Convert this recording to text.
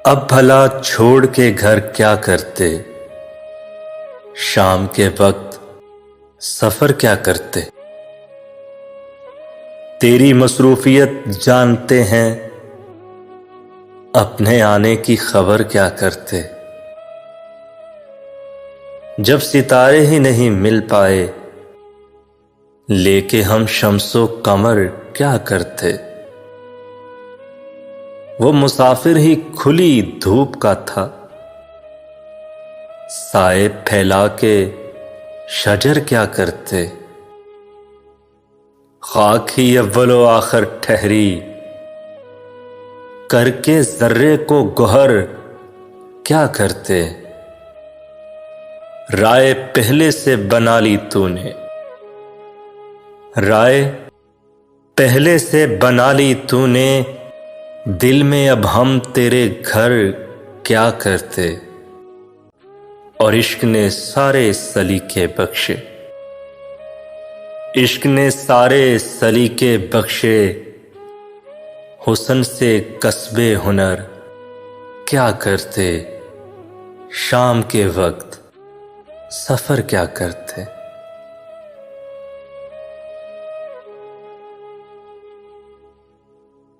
अब भला छोड़ के घर क्या करते, शाम के वक्त सफर क्या करते। तेरी मसरूफियत जानते हैं, अपने आने की खबर क्या करते। जब सितारे ही नहीं मिल पाए, लेके हम शम्सो कमर क्या करते। वो मुसाफिर ही खुली धूप का था, साए फैला के शजर क्या करते। खाक ही अव्वलो आखिर ठहरी, करके जर्रे को गोहर क्या करते। राय पहले से बना ली तूने, राय पहले से बना ली तूने, दिल में अब हम तेरे घर क्या करते। और इश्क ने सारे सलीके बख्शे, इश्क ने सारे सलीके बख्शे, हुस्न से कस्बे हुनर क्या करते। शाम के वक्त सफर क्या करते।